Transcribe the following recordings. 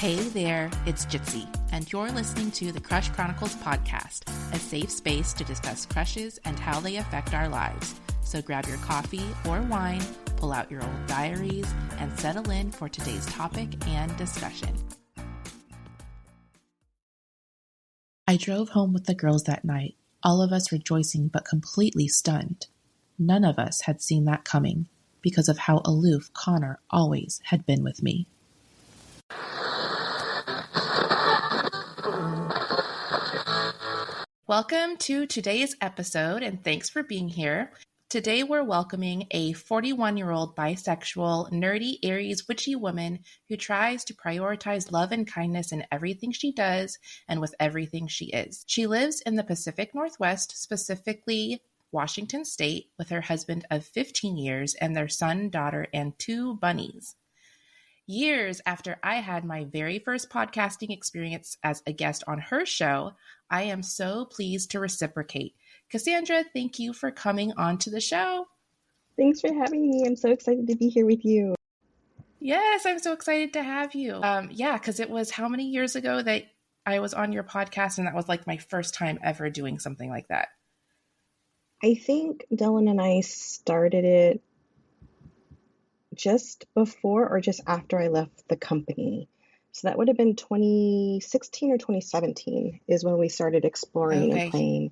Hey there, it's Jitsie, and you're listening to the Crush Chronicles podcast, a safe space to discuss crushes and how they affect our lives. So grab your coffee or wine, pull out your old diaries, and settle in for today's topic and discussion. I drove home with the girls that night, all of us rejoicing but completely stunned. None of us had seen that coming because of how aloof Connor always had been with me. Welcome to today's episode, and thanks for being here. Today we're welcoming a 41-year-old bisexual, nerdy Aries witchy woman who tries to prioritize love and kindness in everything she does and with everything she is. She lives in the Pacific Northwest, specifically Washington State, with her husband of 15 years and their son, daughter, and 2 bunnies. Years after I had my very first podcasting experience as a guest on her show, I am so pleased to reciprocate. Cassandra, thank you for coming on to the show. Thanks for having me. I'm so excited to be here with you. Yes, I'm so excited to have you. Because it was how many years ago that I was on your podcast, and that was like my first time ever doing something like that. I think Dylan and I started it just before or just after I left the company. So that would have been 2016 or 2017 is when we started exploring and playing.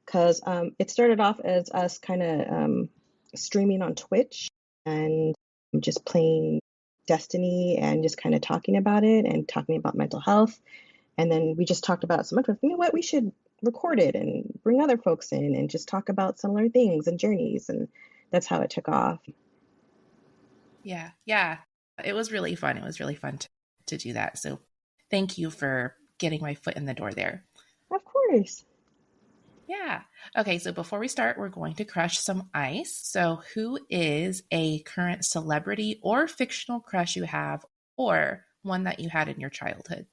Because it started off as us kind of streaming on Twitch and just playing Destiny and just kind of talking about it and talking about mental health. And then we just talked about so much of, you know what, we should record it and bring other folks in and just talk about similar things and journeys. And that's how it took off. Yeah. It was really fun. It was really fun to do that. So thank you for getting my foot in the door there. Of course. Yeah. Okay, so before we start, we're going to crush some ice. So who is a current celebrity or fictional crush you have, or one that you had in your childhood?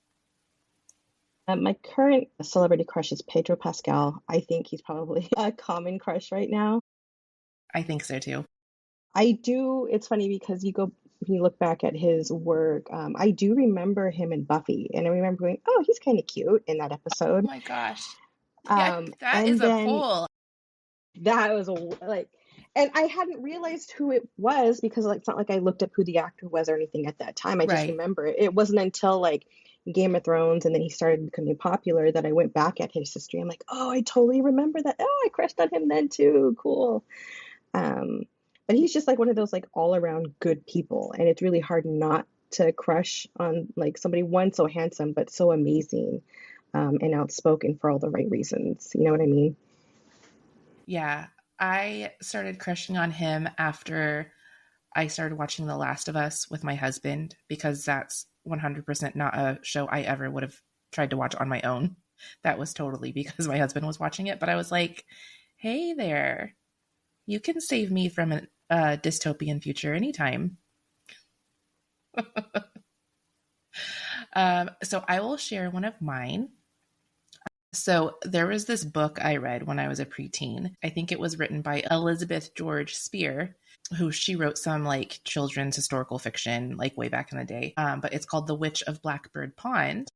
My current celebrity crush is Pedro Pascal. I think he's probably a common crush right now. I think so too. I do. It's funny because when you look back at his work, I do remember him in Buffy, and I remember going, "Oh, he's kind of cute" in that episode. Oh my gosh, that is a pull. That was and I hadn't realized who it was because it's not like I looked up who the actor was or anything at that time. I just remember it. It wasn't until Game of Thrones and then he started becoming popular that I went back at his history. I'm like, oh, I totally remember that. Oh, I crushed on him then too. Cool. But he's just one of those all around good people. And it's really hard not to crush on somebody, one, so handsome, but so amazing and outspoken for all the right reasons. You know what I mean? Yeah. I started crushing on him after I started watching The Last of Us with my husband, because that's 100% not a show I ever would have tried to watch on my own. That was totally because my husband was watching it. But I was like, hey there, you can save me from a dystopian future anytime. So I will share one of mine. So there was this book I read when I was a preteen. I think it was written by Elizabeth George Spear, who she wrote some children's historical fiction way back in the day. But it's called The Witch of Blackbird Pond.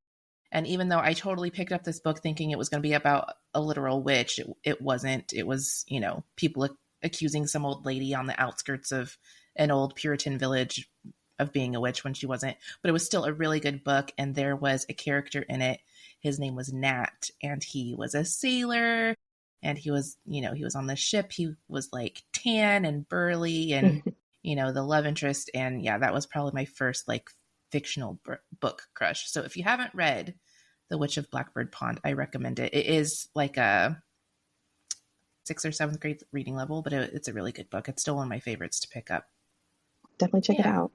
And even though I totally picked up this book thinking it was going to be about a literal witch, it wasn't. It was, people accusing some old lady on the outskirts of an old Puritan village of being a witch when she wasn't. But it was still a really good book. And there was a character in it. His name was Nat, and he was a sailor, and he was, he was on the ship. He was tan and burly and, the love interest. And yeah, that was probably my first fictional book crush. So if you haven't read The Witch of Blackbird Pond, I recommend it. It is a 6th or 7th grade reading level, but it's a really good book. It's still one of my favorites to pick up. Definitely check it out.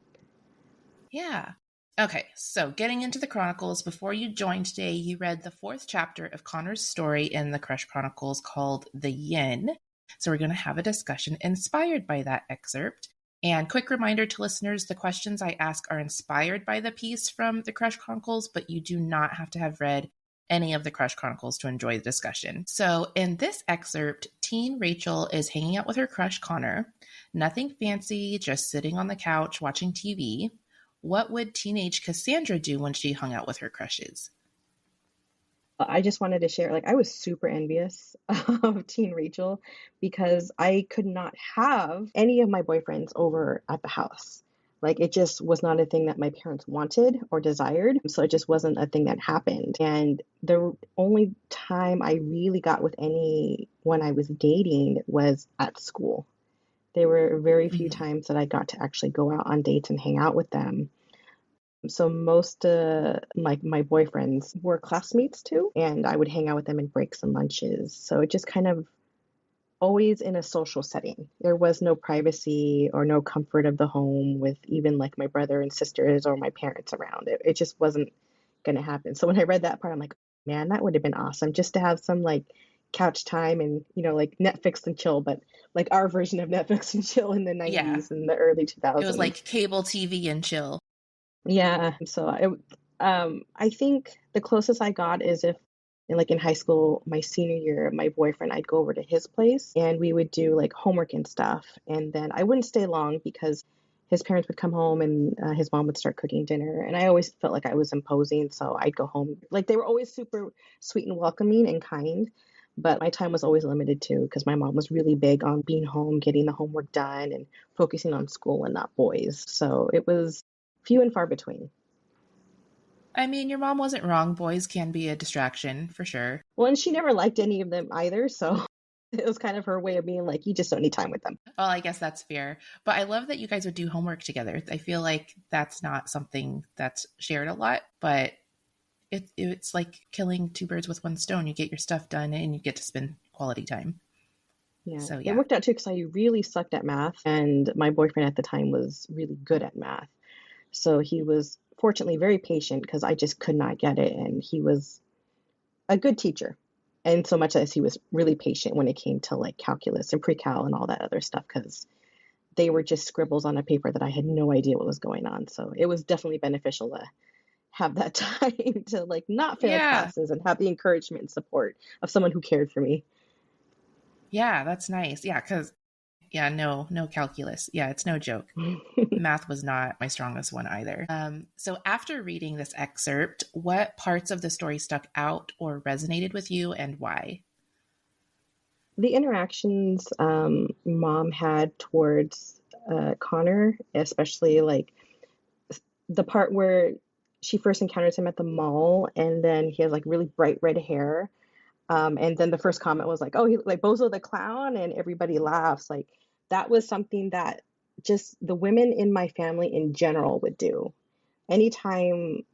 Yeah. Okay, so getting into the Chronicles, before you joined today, you read the 4th chapter of Connor's story in the Crush Chronicles called The Yin. So we're going to have a discussion inspired by that excerpt. And quick reminder to listeners, the questions I ask are inspired by the piece from the Crush Chronicles, but you do not have to have read any of the Crush Chronicles to enjoy the discussion. So in this excerpt, teen Rachel is hanging out with her crush Connor. Nothing fancy, just sitting on the couch watching TV, what would teenage Cassandra do when she hung out with her crushes? I just wanted to share, like, I was super envious of teen Rachel because I could not have any of my boyfriends over at the house. Like, it just was not a thing that my parents wanted or desired. So it just wasn't a thing that happened. And the only time I really got with anyone I was dating was at school. There were very few Mm-hmm. times that I got to actually go out on dates and hang out with them. So most like my boyfriends were classmates too, and I would hang out with them in breaks and lunches. So it just kind of always in a social setting. There was no privacy or no comfort of the home with even like my brother and sisters or my parents around. It just wasn't going to happen. So when I read that part, I'm like, man, that would have been awesome just to have some like couch time and, like Netflix and chill, but like our version of Netflix and chill in the Yeah. 90s and the early It was 2000s. like cable TV and chill. Yeah, so I think the closest I got is if, like in high school, my senior year, my boyfriend, I'd go over to his place and we would do like homework and stuff. And then I wouldn't stay long because his parents would come home and his mom would start cooking dinner. And I always felt like I was imposing, so I'd go home. Like they were always super sweet and welcoming and kind. But my time was always limited too because my mom was really big on being home, getting the homework done, and focusing on school and not boys. So it was few and far between. I mean, your mom wasn't wrong. Boys can be a distraction for sure. Well, and she never liked any of them either, so it was kind of her way of being like, you just don't need time with them. Well, I guess that's fair. But I love that you guys would do homework together. I feel like that's not something that's shared a lot, but it's like killing two birds with one stone. You get your stuff done and you get to spend quality time. Yeah, So, it yeah. worked out too because I really sucked at math, and my boyfriend at the time was really good at math. So he was fortunately very patient because I just could not get it, and he was a good teacher. And so much as he was really patient when it came to like calculus and pre-cal and all that other stuff because they were just scribbles on a paper that I had no idea what was going on. So it was definitely beneficial to have that time to like not fail Yeah. classes and have the encouragement and support of someone who cared for me. Yeah, that's nice. Yeah, because, yeah, no calculus. Yeah, it's no joke. Math was not my strongest one either. So after reading this excerpt, what parts of the story stuck out or resonated with you and why? The interactions mom had towards Connor, especially like the part where she first encounters him at the mall and then he has like really bright red hair. And then the first comment was like, oh, he like Bozo the clown, and everybody laughs. Like that was something that just the women in my family in general would do. Anytime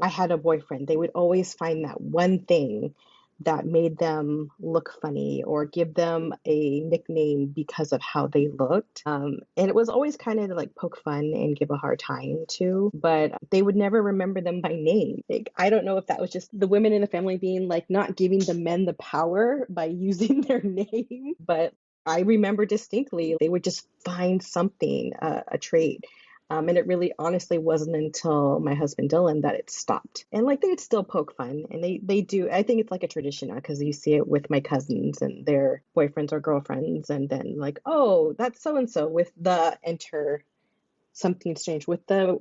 I had a boyfriend, they would always find that one thing that made them look funny or give them a nickname because of how they looked. And it was always kind of like poke fun and give a hard time to, but they would never remember them by name. Like, I don't know if that was just the women in the family being like not giving the men the power by using their name, but I remember distinctly they would just find something, a trait. And it really honestly wasn't until my husband Dylan that it stopped. And like they'd still poke fun. And they do, I think it's like a tradition now because you see it with my cousins and their boyfriends or girlfriends. And then like, oh, that's so and so with the enter something strange with the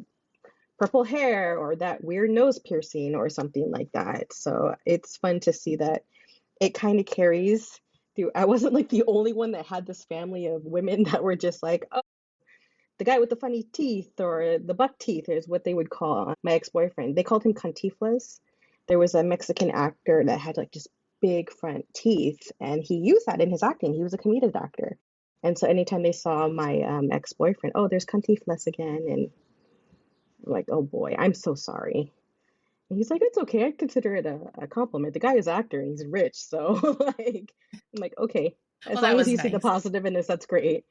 purple hair or that weird nose piercing or something like that. So it's fun to see that it kind of carries through. I wasn't like the only one that had this family of women that were just like, oh, the guy with the funny teeth or the buck teeth is what they would call my ex-boyfriend. They called him Cantiflas. There was a Mexican actor that had like just big front teeth, and he used that in his acting. He was a comedic actor. And so anytime they saw my ex-boyfriend, oh, there's Cantiflas again. And I'm like, oh boy, I'm so sorry. And he's like, it's okay. I consider it a compliment. The guy is an actor and he's rich. So like, I'm like, okay, as Well, that long as was you see the nice. positive in this, that's great.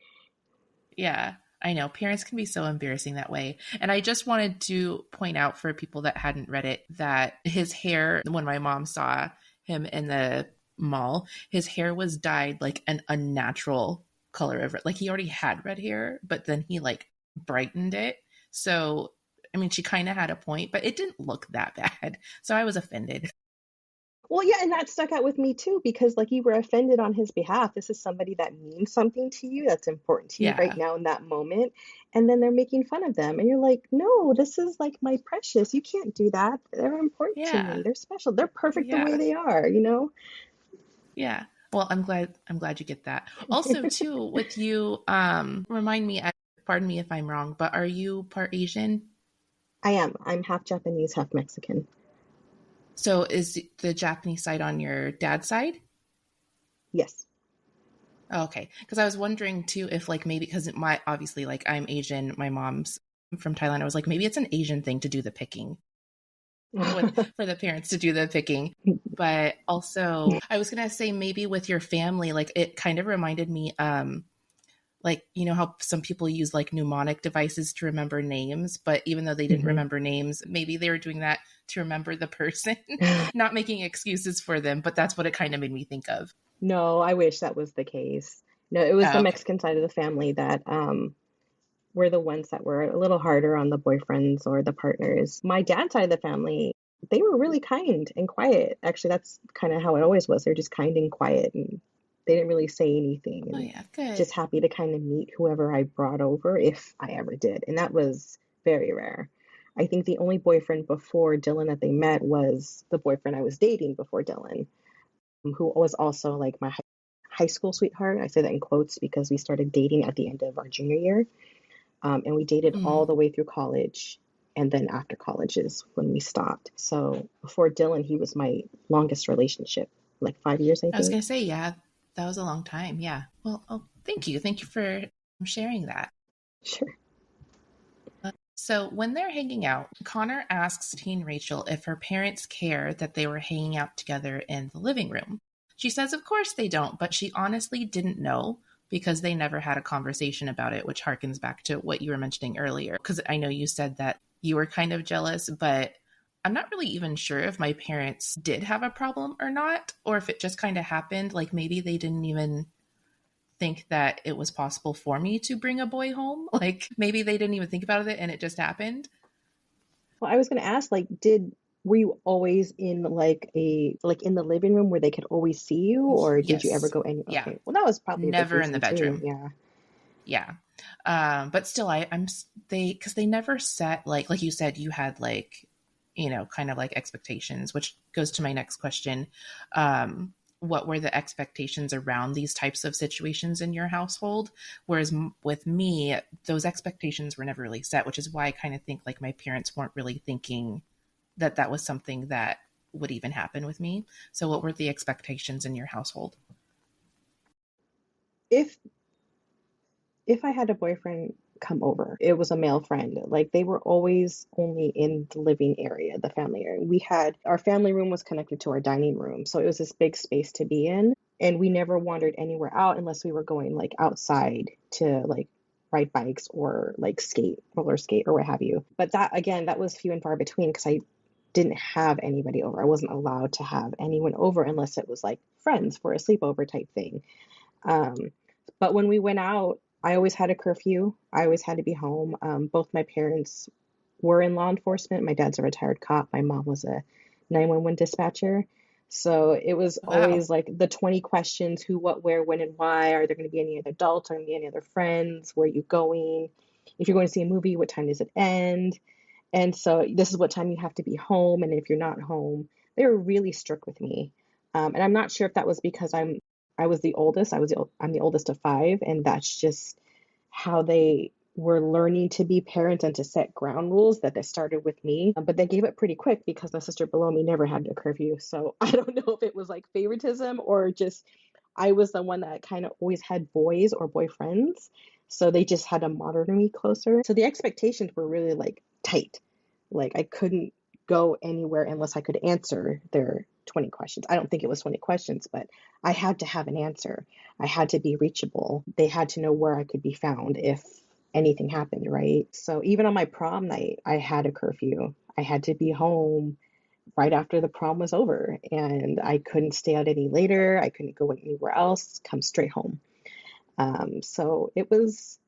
Yeah, I know. Parents can be so embarrassing that way. And I just wanted to point out for people that hadn't read it that his hair, when my mom saw him in the mall, his hair was dyed like an unnatural color of red. Like he already had red hair, but then he like brightened it. So, I mean, she kind of had a point, but it didn't look that bad. So I was offended. Well, yeah, and that stuck out with me too, because like you were offended on his behalf. This is somebody that means something to you, that's important to you right Yeah. now in that moment. And then they're making fun of them. And you're like, no, this is like my precious. You can't do that. They're important to me. Yeah. They're special. They're perfect the way Yeah. they are, you know? Yeah. Well, I'm glad you get that. Also, too, with you, remind me, pardon me if I'm wrong, but are you part Asian? I am. I'm half Japanese, half Mexican. So is the Japanese side on your dad's side? Yes. Oh, okay. Because I was wondering too if like maybe because my obviously like I'm Asian, my mom's from Thailand. I was like maybe it's an Asian thing to do the picking with for the parents to do the picking. But also I was gonna say maybe with your family, like it kind of reminded me like you know how some people use like mnemonic devices to remember names, but even though they didn't Mhm. remember names, maybe they were doing that to remember the person, not making excuses for them, but that's what it kind of made me think of. No, I wish that was the case. No, it was the Oh, okay. Mexican side of the family that were the ones that were a little harder on the boyfriends or the partners. My dad's side of the family, they were really kind and quiet. Actually, that's kind of how it always was. They're just kind and quiet, and they didn't really say anything, Oh and yeah, good. just happy to kind of meet whoever I brought over if I ever did. And that was very rare. I think the only boyfriend before Dylan that they met was the boyfriend I was dating before Dylan, who was also like my high school sweetheart. I say that in quotes because we started dating at the end of our junior year. And we dated Mm. all the way through college. And then after college is when we stopped. So before Dylan, he was my longest relationship, like 5 years, I I was think. gonna say, yeah, that was a long time. Yeah. Well, oh, thank you. Thank you for sharing that. Sure. So when they're hanging out, Connor asks teen Rachel if her parents care that they were hanging out together in the living room. She says, of course they don't, but she honestly didn't know because they never had a conversation about it, which harkens back to what you were mentioning earlier. Because I know you said that you were kind of jealous, but I'm not really even sure if my parents did have a problem or not, or if it just kind of happened. Like maybe they didn't even think that it was possible for me to bring a boy home. Like maybe they didn't even think about it and it just happened. Well, I was going to ask, like, were you always in like in the living room where they could always see you, or did you ever Yes. go any? Yeah. Okay, well, that was probably the Never in the reason too. bedroom. Yeah, Yeah. But still, I'm because they never set like you said, you had like, you know, kind of like expectations, which goes to my next question. What were the expectations around these types of situations in your household? Whereas with me, those expectations were never really set, which is why I kind of think like my parents weren't really thinking that that was something that would even happen with me. So, what were the expectations in your household? if if I had a boyfriend come over, it was a male friend. Like they were always only in the living area, the family area. We had our family room was connected to our dining room, so it was this big space to be in, and we never wandered anywhere out unless we were going like outside to like ride bikes or like skate, roller skate or what have you. But that again, that was few and far between because I didn't have anybody over. I wasn't allowed to have anyone over unless it was like friends for a sleepover type thing. Um, but when we went out, I always had a curfew. I always had to be home. Both my parents were in law enforcement. My dad's a retired cop. My mom was a 911 dispatcher. So it was Wow. always like the 20 questions: who, what, where, when, and why. Are there going to be any other adults? Are there going to be any other friends? Where are you going? If you're going to see a movie, what time does it end? And so this is what time you have to be home. And if you're not home, they were really strict with me. And I'm not sure if that was because I was the oldest. I'm the oldest of five, and that's just how they were learning to be parents and to set ground rules that they started with me. But they gave it pretty quick because my sister below me never had a curfew. So I don't know if it was like favoritism or just I was the one that kind of always had boys or boyfriends. So they just had to monitor me closer. So the expectations were really like tight. Like I couldn't go anywhere unless I could answer their 20 questions. I don't think it was 20 questions, but I had to have an answer. I had to be reachable. They had to know where I could be found if anything happened, right? So even on my prom night, I had a curfew. I had to be home right after the prom was over, and I couldn't stay out any later. I couldn't go anywhere else, come straight home. So it was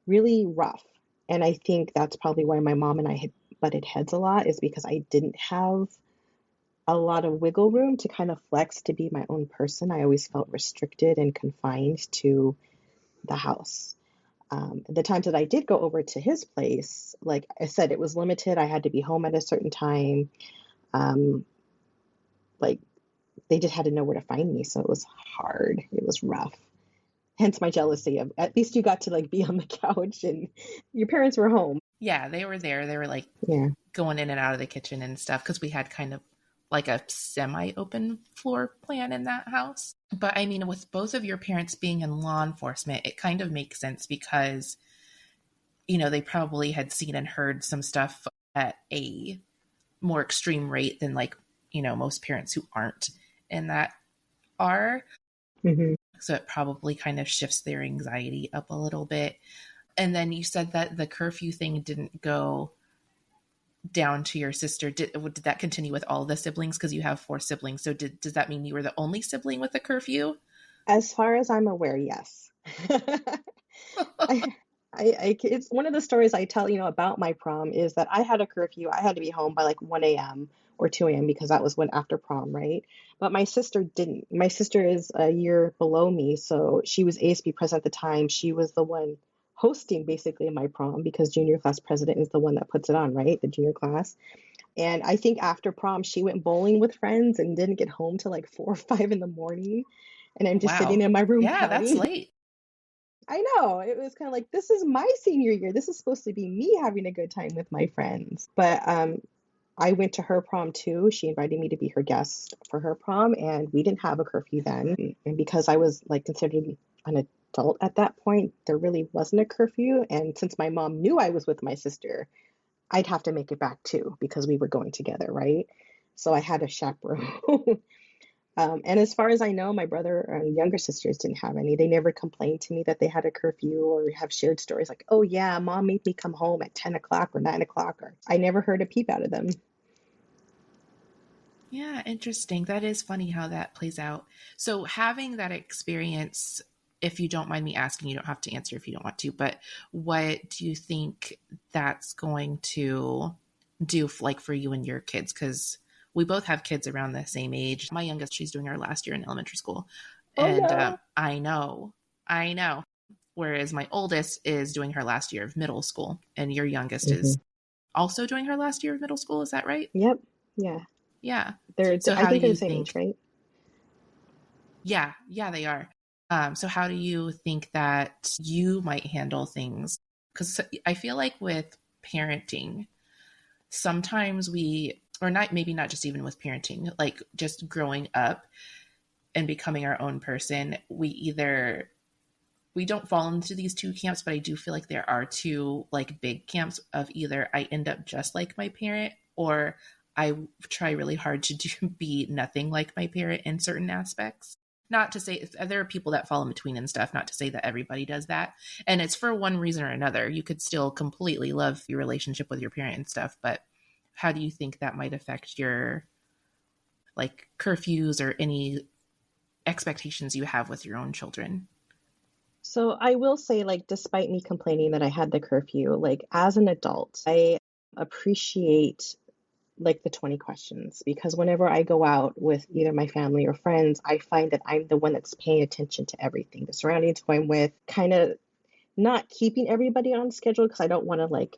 really rough. And I think that's probably why my mom and I had butted heads a lot, is because I didn't have a lot of wiggle room to kind of flex to be my own person. I always felt restricted and confined to the house. The times that I did go over to his place, like I said, it was limited. I had to be home at a certain time. Um, like they just had to know where to find me, so it was hard. It was rough. Hence my jealousy of at least you got to like be on the couch and your parents were home. Yeah, they were there. They were like Yeah. going in and out of the kitchen and stuff because we had kind of like a semi-open floor plan in that house. But I mean, with both of your parents being in law enforcement, it kind of makes sense because, you know, they probably had seen and heard some stuff at a more extreme rate than like, you know, most parents who aren't in that are. Mm-hmm. So it probably kind of shifts their anxiety up a little bit. And then you said that the curfew thing didn't go down to your sister. Did that continue with all the siblings? Because you have 4 siblings. So does that mean you were the only sibling with a curfew? As far as I'm aware, yes. I, it's one of the stories I tell, about my prom is that I had a curfew. I had to be home by like 1 a.m. or 2 a.m. because that was when after prom, right? But my sister didn't. My sister is a year below me, so she was ASB president at the time. She was the one hosting basically my prom because junior class president is the one that puts it on, right? The junior class. And I think after prom, she went bowling with friends and didn't get home till like 4 or 5 in the morning. And I'm just sitting Wow. in my room Yeah, that's pouting. late. I know. It was kind of like, this is my senior year. This is supposed to be me having a good time with my friends. But I went to her prom too. She invited me to be her guest for her prom, and we didn't have a curfew then. And because I was like considered an adult at that point, there really wasn't a curfew. And since my mom knew I was with my sister, I'd have to make it back too because we were going together, right? So I had a chaperone. And as far as I know, my brother and younger sisters didn't have any. They never complained to me that they had a curfew or have shared stories like, oh, yeah, mom made me come home at 10 o'clock or 9 o'clock. Or I never heard a peep out of them. Yeah, interesting. That is funny how that plays out. So having that experience, if you don't mind me asking, you don't have to answer if you don't want to, but what do you think that's going to do like for you and your kids? Because we both have kids around the same age. My youngest, she's doing her last year in elementary school. Oh, And no. I know. Whereas my oldest is doing her last year of middle school, and your youngest Hmm. is also doing her last year of middle school. Is that right? Yep. Yeah. Yeah. They're, So I how do think they're you the same age, think? right? Yeah, yeah, they are. So how do you think that you might handle things? Because I feel like with parenting, sometimes we, or not, maybe not just even with parenting, like just growing up and becoming our own person, we don't fall into these two camps, but I do feel like there are two like big camps of either I end up just like my parent or I try really hard to be nothing like my parent in certain aspects. Not to say there are people that fall in between and stuff, not to say that everybody does that. And it's for one reason or another. You could still completely love your relationship with your parent and stuff, but how do you think that might affect your like curfews or any expectations you have with your own children? So I will say, like, despite me complaining that I had the curfew, like, as an adult, I appreciate like the 20 questions because whenever I go out with either my family or friends, I find that I'm the one that's paying attention to everything, the surroundings who I'm with, kind of not keeping everybody on schedule because I don't want to like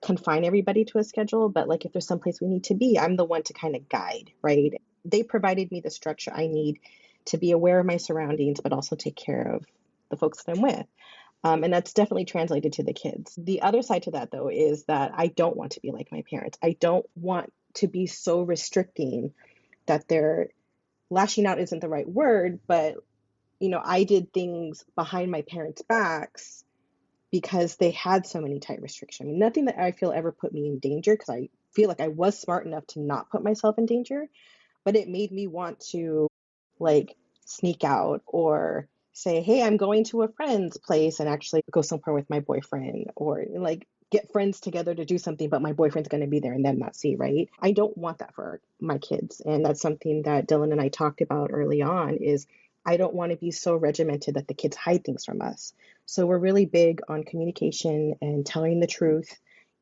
confine everybody to a schedule, but like if there's someplace we need to be, I'm the one to kind of guide, right? They provided me the structure I need to be aware of my surroundings, but also take care of the folks that I'm with. And that's definitely translated to the kids. The other side to that, though, is that I don't want to be like my parents. I don't want to be so restricting that they're lashing out isn't the right word, but I did things behind my parents' backs because they had so many tight restrictions. I mean, nothing that I feel ever put me in danger because I feel like I was smart enough to not put myself in danger, but it made me want to like sneak out or say, hey, I'm going to a friend's place and actually go somewhere with my boyfriend or like get friends together to do something, but my boyfriend's going to be there and them not see, right? I don't want that for my kids. And that's something that Dylan and I talked about early on is I don't want to be so regimented that the kids hide things from us. So we're really big on communication and telling the truth.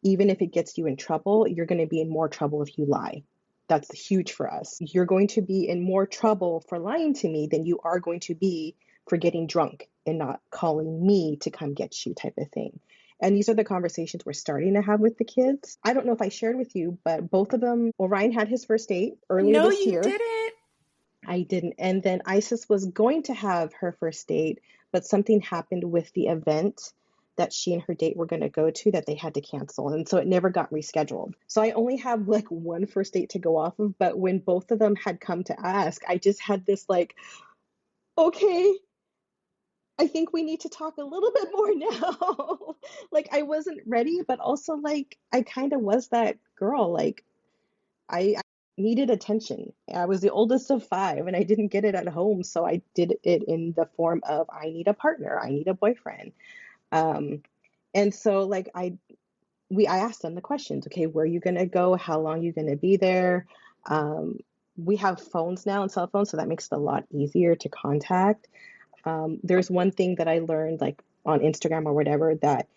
Even if it gets you in trouble, you're going to be in more trouble if you lie. That's huge for us. You're going to be in more trouble for lying to me than you are going to be for getting drunk and not calling me to come get you, type of thing. And these are the conversations we're starting to have with the kids. I don't know if I shared with you, but both of them, Orion had his first date earlier No, this you year. didn't. I didn't. And then Isis was going to have her first date, but something happened with the event that she and her date were going to go to that they had to cancel. And so it never got rescheduled. So I only have like one first date to go off of. But when both of them had come to ask, I just had this like, okay, I think we need to talk a little bit more now. Like I wasn't ready, but also like I kind of was that girl. Like I needed attention. I was the oldest of five and I didn't get it at home. So I did it in the form of I need a partner, I need a boyfriend. Um, and so like I asked them the questions. Okay, where are you gonna go? How long are you gonna be there? Um, we have phones now and cell phones, so that makes it a lot easier to contact. There's one thing that I learned like on Instagram or whatever that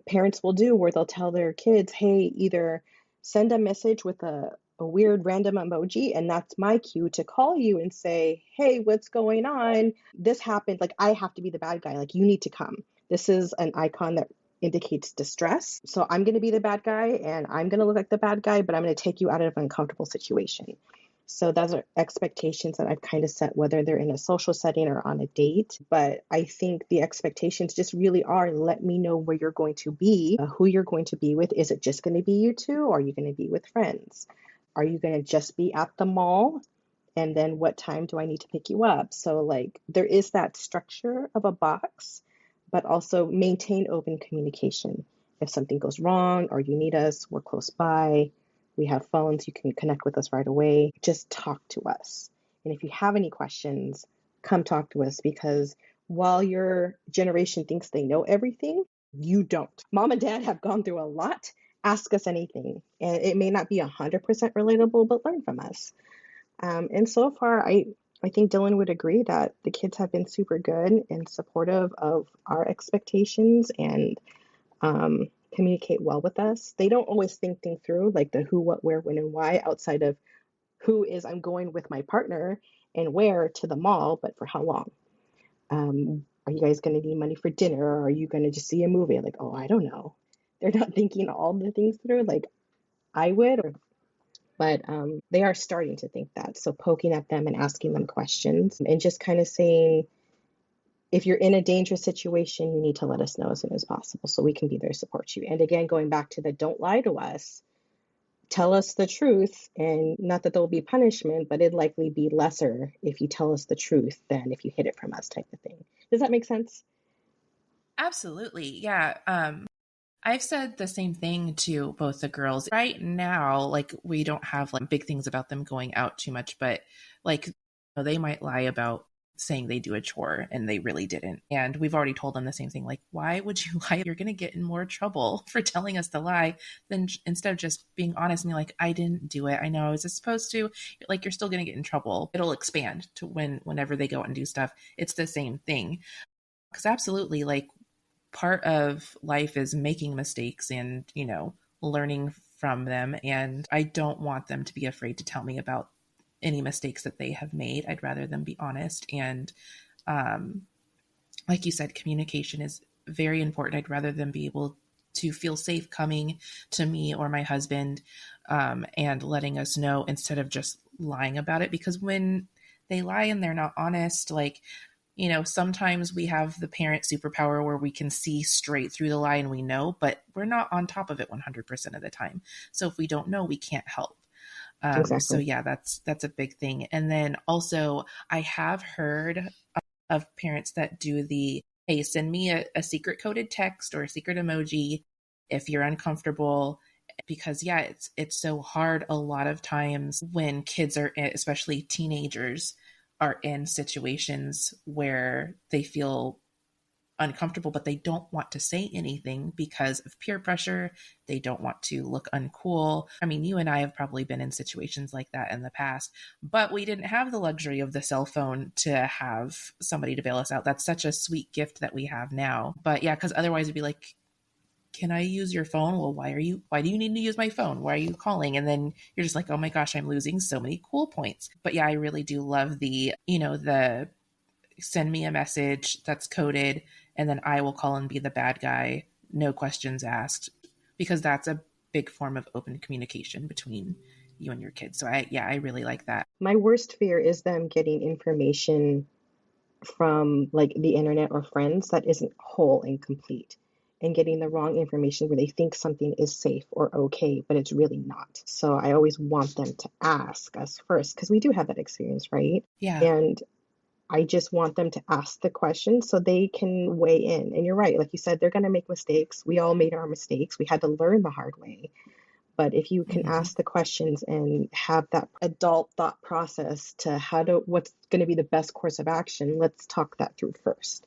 parents will do where they'll tell their kids, hey, either send a message with a weird random emoji, and that's my cue to call you and say, hey, what's going on? This happened. Like, I have to be the bad guy. Like, you need to come. This is an icon that indicates distress. So I'm going to be the bad guy and I'm going to look like the bad guy, but I'm going to take you out of an uncomfortable situation. So those are expectations that I've kind of set, whether they're in a social setting or on a date. But I think the expectations just really are, let me know where you're going to be, who you're going to be with. Is it just going to be you two? Or are you going to be with friends? Are you going to just be at the mall? And then what time do I need to pick you up? So like there is that structure of a box, but also maintain open communication. If something goes wrong or you need us, we're close by. We have phones, you can connect with us right away. Just talk to us. And if you have any questions, come talk to us, because while your generation thinks they know everything, you don't. Mom and dad have gone through a lot. Ask us anything. And it may not be 100% relatable, but learn from us. And so far, I think Dylan would agree that the kids have been super good and supportive of our expectations and communicate well with us. They don't always think things through, like the who, what, where, when, and why, outside of who is I'm going with my partner and where to the mall, but for how long? Are you guys going to need money for dinner, or are you going to just see a movie? Like, oh, I don't know. They're not thinking all the things through like I would, but they are starting to think that. So poking at them and asking them questions and just kind of saying, if you're in a dangerous situation, you need to let us know as soon as possible so we can be there to support you. And again, going back to the don't lie to us, tell us the truth. And not that there'll be punishment, but it'd likely be lesser if you tell us the truth than if you hid it from us, type of thing. Does that make sense? Absolutely. Yeah. I've said the same thing to both the girls. Right now, like we don't have like big things about them going out too much, but like they might lie about saying they do a chore and they really didn't. And we've already told them the same thing. Like, why would you lie? You're going to get in more trouble for telling us the lie than instead of just being honest and being like, I didn't do it. I know I was supposed to. Like, you're still going to get in trouble. It'll expand to whenever they go out and do stuff. It's the same thing. Because absolutely, like, part of life is making mistakes and, learning from them. And I don't want them to be afraid to tell me about any mistakes that they have made. I'd rather them be honest. And like you said, communication is very important. I'd rather them be able to feel safe coming to me or my husband and letting us know instead of just lying about it. Because when they lie and they're not honest, like, sometimes we have the parent superpower where we can see straight through the lie and we know, but we're not on top of it 100% of the time. So if we don't know, we can't help. Exactly. So yeah, that's a big thing. And then also I have heard of parents that do the, hey, send me a secret coded text or a secret emoji if you're uncomfortable. Because yeah, it's so hard a lot of times when kids are, especially teenagers, are in situations where they feel uncomfortable, but they don't want to say anything because of peer pressure. They don't want to look uncool. I mean, you and I have probably been in situations like that in the past, but we didn't have the luxury of the cell phone to have somebody to bail us out. That's such a sweet gift that we have now. But yeah, because otherwise it'd be like, can I use your phone? Well, why do you need to use my phone? Why are you calling? And then you're just like, oh my gosh, I'm losing so many cool points. But yeah, I really do love the send me a message that's coded and then I will call and be the bad guy, no questions asked, because that's a big form of open communication between you and your kids. So I really like that. My worst fear is them getting information from like the internet or friends that isn't whole and complete, and getting the wrong information where they think something is safe or okay, but it's really not. So I always want them to ask us first because we do have that experience, right? Yeah. And I just want them to ask the questions so they can weigh in. And you're right, like you said, they're going to make mistakes. We all made our mistakes. We had to learn the hard way. But if you can Mm-hmm. ask the questions and have that adult thought process to what's going to be the best course of action, let's talk that through first.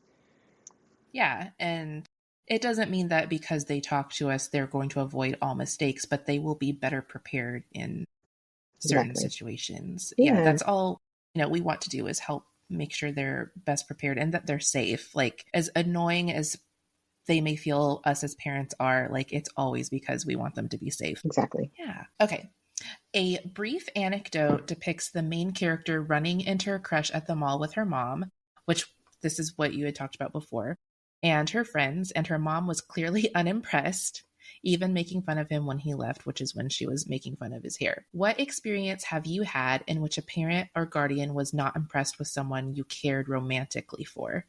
Yeah. And it doesn't mean that because they talk to us, they're going to avoid all mistakes, but they will be better prepared in certain Exactly. situations. Yeah. Yeah, That's all, we want to do is help make sure they're best prepared and that they're safe. Like, as annoying as they may feel us as parents are, like, it's always because we want them to be safe. exactly. Yeah. Okay. A brief anecdote depicts the main character running into her crush at the mall with her mom, which this is what you had talked about before, and her friends, and her mom was clearly unimpressed, even making fun of him when he left, which is when she was making fun of his hair. What experience have you had in which a parent or guardian was not impressed with someone you cared romantically for?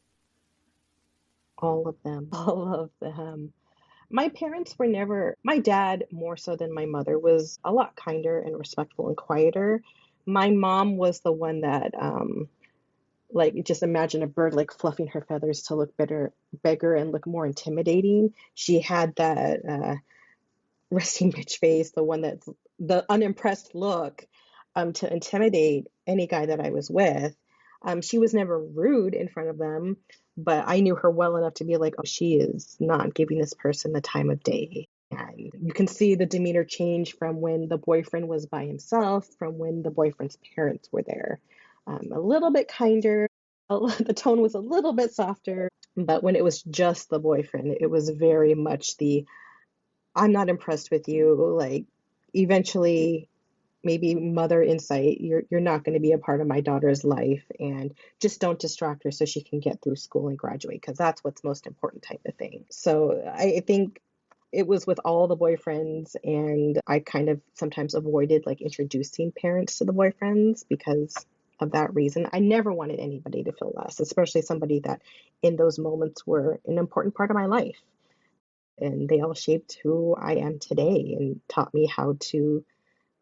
All of them. All of them. My parents were never, my dad, more so than my mother, was a lot kinder and respectful and quieter. My mom was the one that, like, just imagine a bird like fluffing her feathers to look bigger and look more intimidating. She had that resting bitch face, the one that's the unimpressed look, to intimidate any guy that I was with. She was never rude in front of them, but I knew her well enough to be like, oh, she is not giving this person the time of day. And you can see the demeanor change from when the boyfriend was by himself, from when the boyfriend's parents were there. A little bit kinder, the tone was a little bit softer, but when it was just the boyfriend, it was very much the I'm not impressed with you. Like, eventually, maybe mother insight, you're not going to be a part of my daughter's life, and just don't distract her so she can get through school and graduate, because that's what's most important, type of thing. So I think it was with all the boyfriends, and I kind of sometimes avoided like introducing parents to the boyfriends because of that reason. I never wanted anybody to feel less, especially somebody that in those moments were an important part of my life, and they all shaped who I am today and taught me how to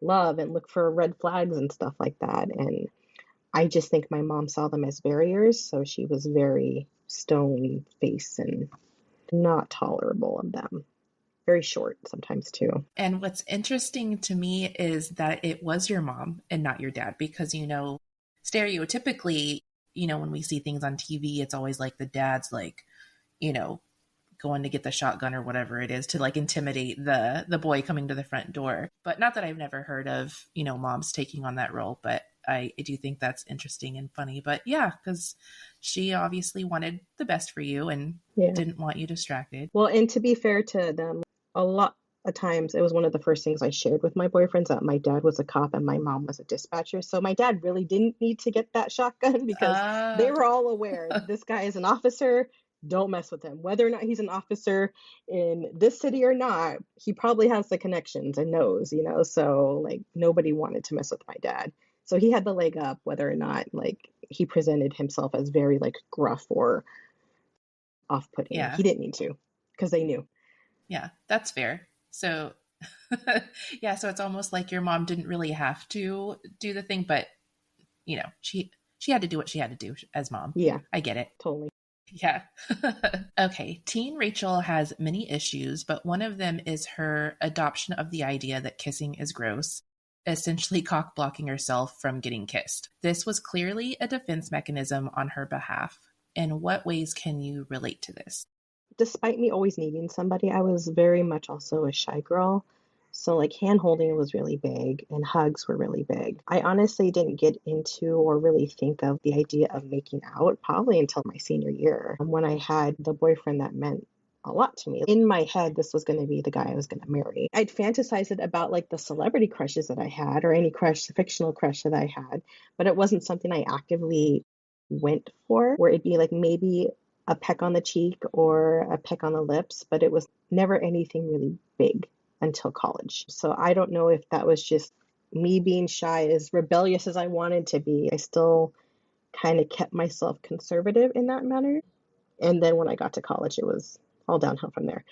love and look for red flags and stuff like that. And I just think my mom saw them as barriers, so she was very stone faced and not tolerable of them. Very short sometimes too. And what's interesting to me is that it was your mom and not your dad, because, stereotypically, when we see things on TV, it's always like the dad's like, you know, going to get the shotgun or whatever it is to like intimidate the boy coming to the front door. But not that I've never heard of, moms taking on that role, but I do think that's interesting and funny. But yeah, because she obviously wanted the best for you and Yeah. didn't want you distracted. Well, and to be fair to them, a lot of times it was one of the first things I shared with my boyfriends, that my dad was a cop and my mom was a dispatcher. So my dad really didn't need to get that shotgun because they Uh, were all aware this guy is an officer. Don't mess with him. Whether or not he's an officer in this city or not, he probably has the connections and knows. So like nobody wanted to mess with my dad. So he had the leg up, whether or not like he presented himself as very like gruff or off-putting. yeah, He didn't need to because they knew. yeah, that's fair. So, yeah, so it's almost like your mom didn't really have to do the thing, but she had to do what she had to do as mom. Yeah, I get it. totally. Yeah. Okay. Teen Rachel has many issues, but one of them is her adoption of the idea that kissing is gross, essentially cock blocking herself from getting kissed. This was clearly a defense mechanism on her behalf. In what ways can you relate to this? Despite me always needing somebody, I was very much also a shy girl. So like hand holding was really big and hugs were really big. I honestly didn't get into or really think of the idea of making out probably until my senior year, when I had the boyfriend that meant a lot to me. In my head, this was going to be the guy I was going to marry. I'd fantasize it about like the celebrity crushes that I had or any crush, fictional crush that I had, but it wasn't something I actively went for, where it'd be like maybe a peck on the cheek or a peck on the lips, but it was never anything really big until college. So I don't know if that was just me being shy, as rebellious as I wanted to be. I still kind of kept myself conservative in that manner. And then when I got to college, it was all downhill from there.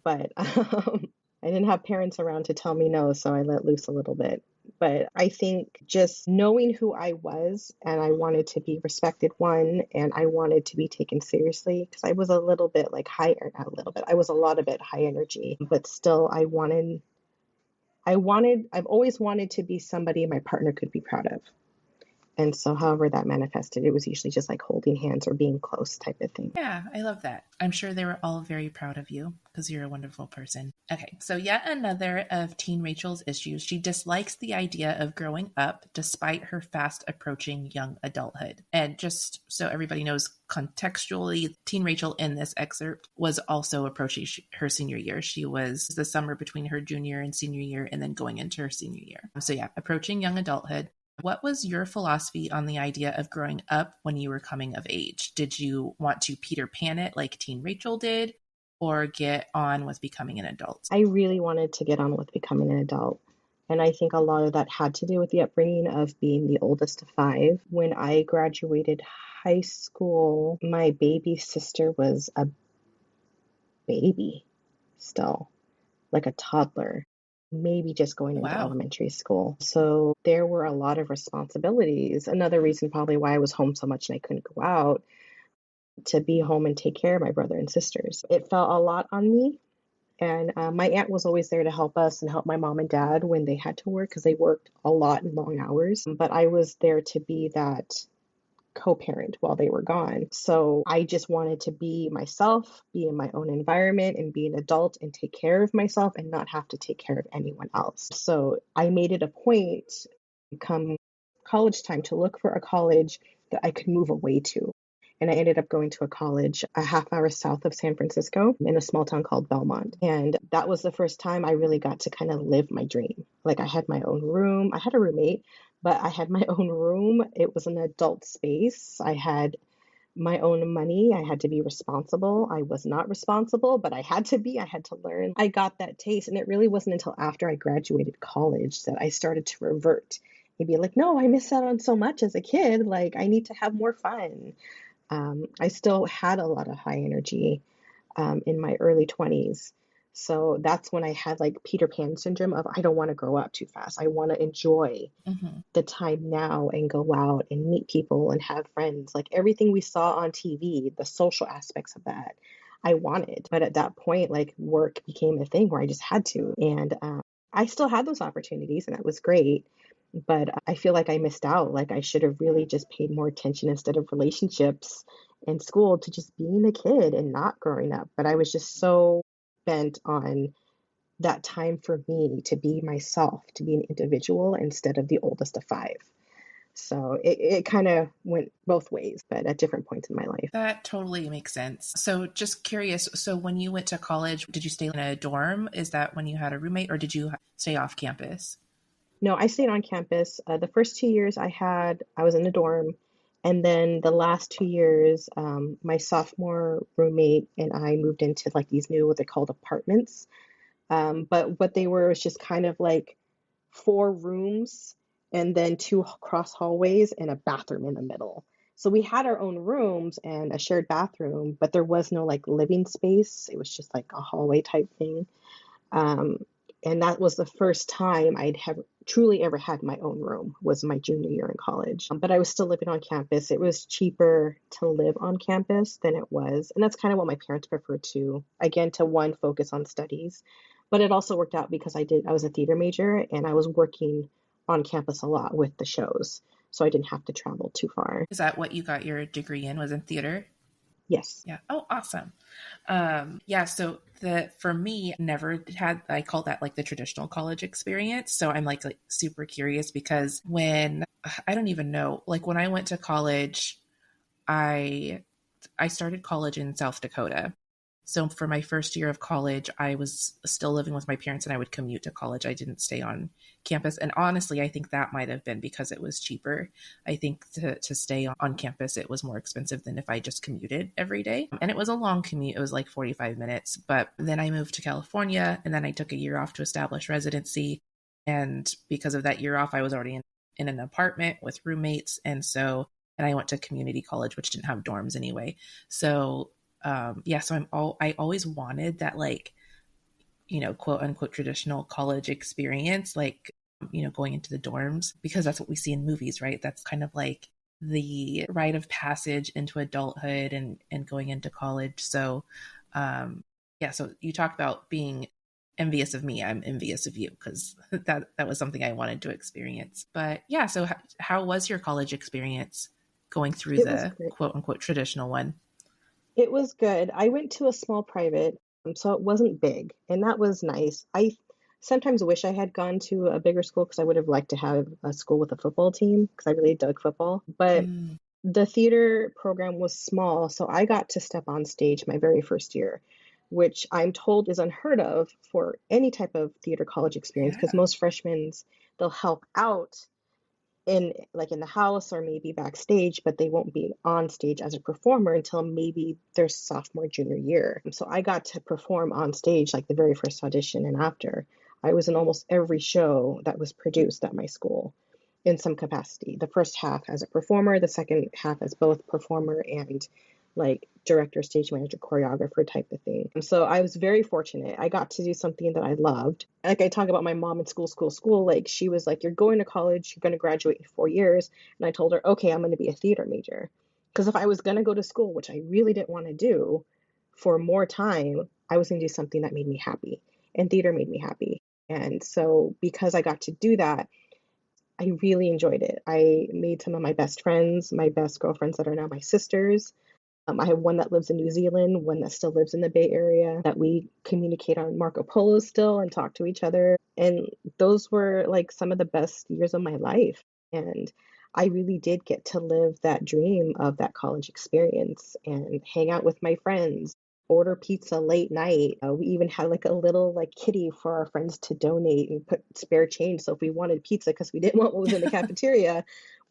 But I didn't have parents around to tell me no, so I let loose a little bit. But I think just knowing who I was, and I wanted to be respected, one, and I wanted to be taken seriously, because I was a little bit like not a little bit, I was a lot of bit high energy, but still I've always wanted to be somebody my partner could be proud of. And so however that manifested, it was usually just like holding hands or being close type of thing. Yeah, I love that. I'm sure they were all very proud of you because you're a wonderful person. Okay, so yet another of Teen Rachel's issues. She dislikes the idea of growing up despite her fast approaching young adulthood. And just so everybody knows contextually, Teen Rachel in this excerpt was also approaching her senior year. She was the summer between her junior and senior year and then going into her senior year. So yeah, approaching young adulthood. What was your philosophy on the idea of growing up when you were coming of age? Did you want to Peter Pan it like Teen Rachel did, or get on with becoming an adult? I really wanted to get on with becoming an adult. And I think a lot of that had to do with the upbringing of being the oldest of five. When I graduated high school, my baby sister was a baby still, like a toddler, maybe just going into elementary school. So there were a lot of responsibilities. Another reason probably why I was home so much and I couldn't go out, to be home and take care of my brother and sisters. It felt a lot on me. And my aunt was always there to help us and help my mom and dad when they had to work, because they worked a lot and long hours. But I was there to be that co-parent while they were gone. So I just wanted to be myself, be in my own environment and be an adult and take care of myself and not have to take care of anyone else. So I made it a point come college time to look for a college that I could move away to. And I ended up going to a college a half hour south of San Francisco in a small town called Belmont. And that was the first time I really got to kind of live my dream. Like I had my own room. I had a roommate, but I had my own room. It was an adult space. I had my own money. I had to be responsible. I was not responsible, but I had to be. I had to learn. I got that taste. And it really wasn't until after I graduated college that I started to revert and be like, no, I missed out on so much as a kid. Like, I need to have more fun. I still had a lot of high energy in my early 20s. So that's when I had like Peter Pan syndrome of I don't want to grow up too fast. I want to enjoy the time now and go out and meet people and have friends. Like everything we saw on TV, the social aspects of that, I wanted. But at that point, like work became a thing where I just had to. And I still had those opportunities and that was great. But I feel like I missed out. Like I should have really just paid more attention instead of relationships and school to just being a kid and not growing up. But I was just so bent on that time for me to be myself, to be an individual instead of the oldest of five. So it kind of went both ways, but at different points in my life. That totally makes sense. So just curious, so when you went to college, did you stay in a dorm? Is that when you had a roommate, or did you stay off campus? No, I stayed on campus. The first 2 years I was in a dorm. And then the last 2 years, my sophomore roommate and I moved into like these new, what they called apartments. But what they were was just kind of like 4 rooms and then 2 cross hallways and a bathroom in the middle. So we had our own rooms and a shared bathroom, but there was no like living space. It was just like a hallway type thing. Um, and that was the first time I'd have truly ever had my own room, was my junior year in college. But I was still living on campus. It was cheaper to live on campus than it was. And that's kind of what my parents preferred too. Again, to one, focus on studies. But it also worked out because I was a theater major and I was working on campus a lot with the shows. So I didn't have to travel too far. Is that what you got your degree in, was in theater? Yes. Yeah. Oh, awesome. Yeah. So for me, never had, I call that like the traditional college experience. So I'm like super curious because I don't even know, like when I went to college, I started college in South Dakota. So for my first year of college, I was still living with my parents and I would commute to college. I didn't stay on campus. And honestly, I think that might have been because it was cheaper. I think to stay on campus, it was more expensive than if I just commuted every day. And it was a long commute. It was like 45 minutes. But then I moved to California and then I took a year off to establish residency. And because of that year off, I was already in an apartment with roommates. And I went to community college, which didn't have dorms anyway. So so I always wanted that, like, quote unquote traditional college experience, like, going into the dorms, because that's what we see in movies, right? That's kind of like the rite of passage into adulthood and going into college. So you talked about being envious of me. I'm envious of you because that was something I wanted to experience. But yeah, so how was your college experience going through It was the great. quote unquote traditional one? It was good. I went to a small private, so it wasn't big, and that was nice. I sometimes wish I had gone to a bigger school because I would have liked to have a school with a football team because I really dug football. But Mm, the theater program was small, so I got to step on stage my very first year, which I'm told is unheard of for any type of theater college experience because yeah. most freshmen they'll help out in the house or maybe backstage, but they won't be on stage as a performer until maybe their sophomore junior year. So I got to perform on stage like the very first audition and after. I was in almost every show that was produced at my school in some capacity. The first half as a performer, the second half as both performer and like director, stage manager, choreographer type of thing. So I was very fortunate. I got to do something that I loved. Like I talk about my mom in school. Like she was like, "You're going to college, you're going to graduate in 4 years." And I told her, "Okay, I'm going to be a theater major." Because if I was going to go to school, which I really didn't want to do for more time, I was going to do something that made me happy. And theater made me happy. And so because I got to do that, I really enjoyed it. I made some of my best friends, my best girlfriends that are now my sisters. I have one that lives in New Zealand, one that still lives in the Bay Area, that we communicate on Marco Polo still and talk to each other. And those were like some of the best years of my life. And I really did get to live that dream of that college experience and hang out with my friends, order pizza late night. We even had like a little like kitty for our friends to donate and put spare change. So if we wanted pizza because we didn't want what was in the cafeteria,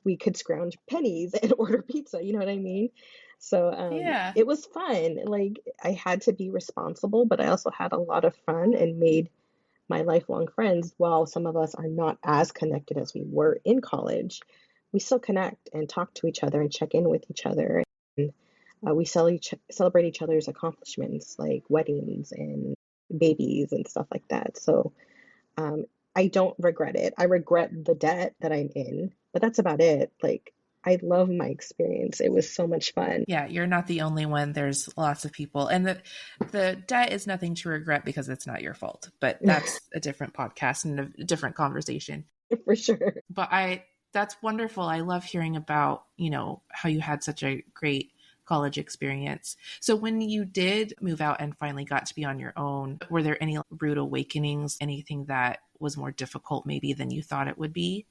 we could scrounge pennies and order pizza. You know what I mean? So Yeah. it was fun. Like I had to be responsible, but I also had a lot of fun and made my lifelong friends. While some of us are not as connected as we were in college, we still connect and talk to each other and check in with each other. And we celebrate each other's accomplishments, like weddings and babies and stuff like that. So um, I don't regret it. I regret the debt that I'm in, but that's about it. Like, I love my experience. It was so much fun. Yeah, you're not the only one. There's lots of people. And the debt is nothing to regret because it's not your fault. But that's a different podcast and a different conversation. For sure. But that's wonderful. I love hearing about, how you had such a great college experience. So when you did move out and finally got to be on your own, were there any rude awakenings, anything that was more difficult maybe than you thought it would be?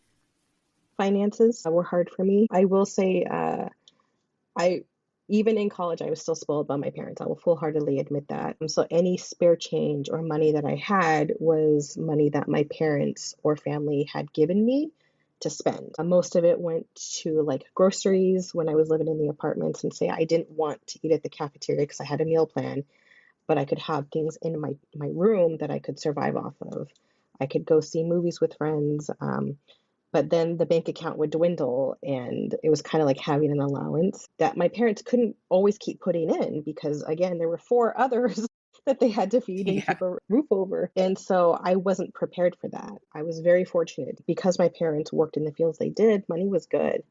Finances were hard for me. I will say, I even in college, I was still spoiled by my parents. I will full-heartedly admit that. So any spare change or money that I had was money that my parents or family had given me to spend. Most of it went to like groceries when I was living in the apartments and say I didn't want to eat at the cafeteria because I had a meal plan, but I could have things in my room that I could survive off of. I could go see movies with friends. But then the bank account would dwindle, and it was kind of like having an allowance that my parents couldn't always keep putting in because, again, there were four others that they had to feed and Yeah. keep a roof over. And so I wasn't prepared for that. I was very fortunate because my parents worked in the fields they did, money was good.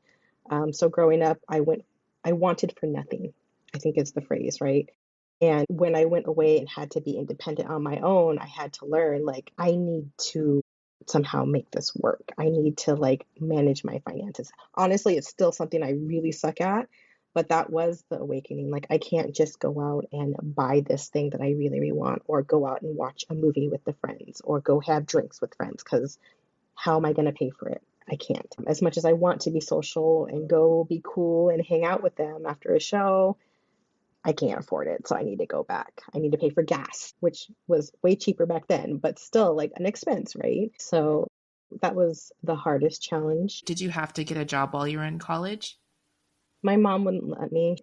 So growing up, I wanted for nothing, I think is the phrase, right? And when I went away and had to be independent on my own, I had to learn like I need to somehow make this work. I need to like manage my finances. Honestly, it's still something I really suck at, but that was the awakening. Like I can't just go out and buy this thing that I really, really want or go out and watch a movie with the friends or go have drinks with friends because how am I going to pay for it? I can't. As much as I want to be social and go be cool and hang out with them after a show, I can't afford it, so I need to go back. I need to pay for gas, which was way cheaper back then, but still like an expense, right? So that was the hardest challenge. Did you have to get a job while you were in college? My mom wouldn't let me.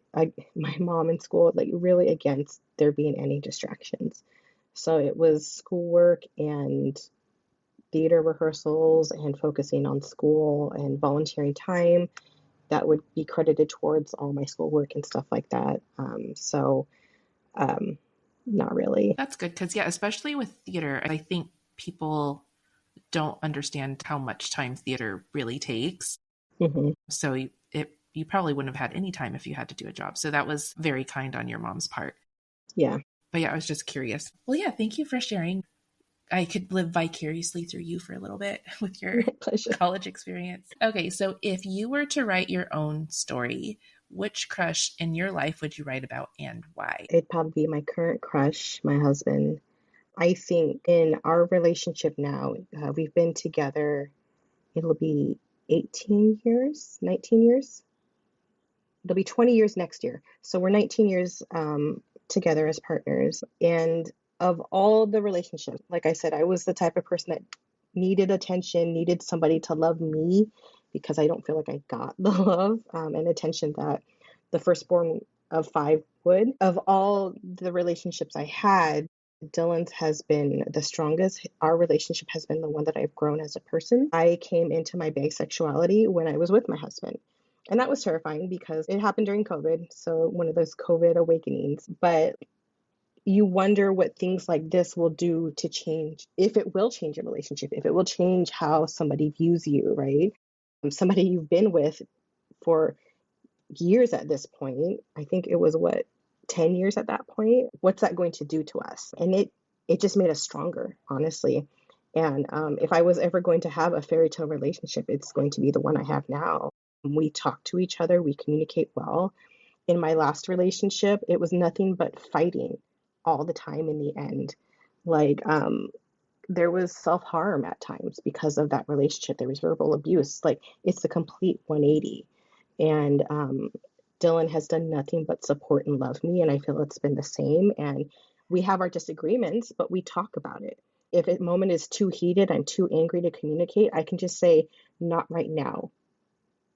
My mom in school, like really against there being any distractions. So it was schoolwork and theater rehearsals and focusing on school and volunteering time that would be credited towards all my schoolwork and stuff like that. Um, not really. That's good because, yeah, especially with theater, I think people don't understand how much time theater really takes. Hmm. So you probably wouldn't have had any time if you had to do a job. So that was very kind on your mom's part. Yeah. But yeah, I was just curious. Well, yeah, thank you for sharing. I could live vicariously through you for a little bit with your My pleasure. college experience. Okay, so if you were to write your own story, which crush in your life would you write about and why? It'd probably be my current crush, my husband. I think in our relationship now, we've been together, it'll be 18 years, 19 years. It'll be 20 years next year. So we're 19 years together as partners. And of all the relationships, like I said, I was the type of person that needed attention, needed somebody to love me because I don't feel like I got the love and attention that the firstborn of five would. Of all the relationships I had, Dylan's has been the strongest. Our relationship has been the one that I've grown as a person. I came into my bisexuality when I was with my husband. And that was terrifying because it happened during COVID. So, one of those COVID awakenings. But you wonder what things like this will do to change, if it will change a relationship, if it will change how somebody views you, right? Somebody you've been with for years at this point. I think it was what, 10 years at that point. What's that going to do to us? And it just made us stronger, honestly. And if I was ever going to have a fairy tale relationship, it's going to be the one I have now. We talk to each other, we communicate well. In my last relationship, it was nothing but fighting all the time in the end. Like, there was self harm at times because of that relationship. There was verbal abuse. Like, it's a complete 180. And Dylan has done nothing but support and love me. And I feel it's been the same. And we have our disagreements, but we talk about it. If a moment is too heated, I'm too angry to communicate, I can just say, not right now.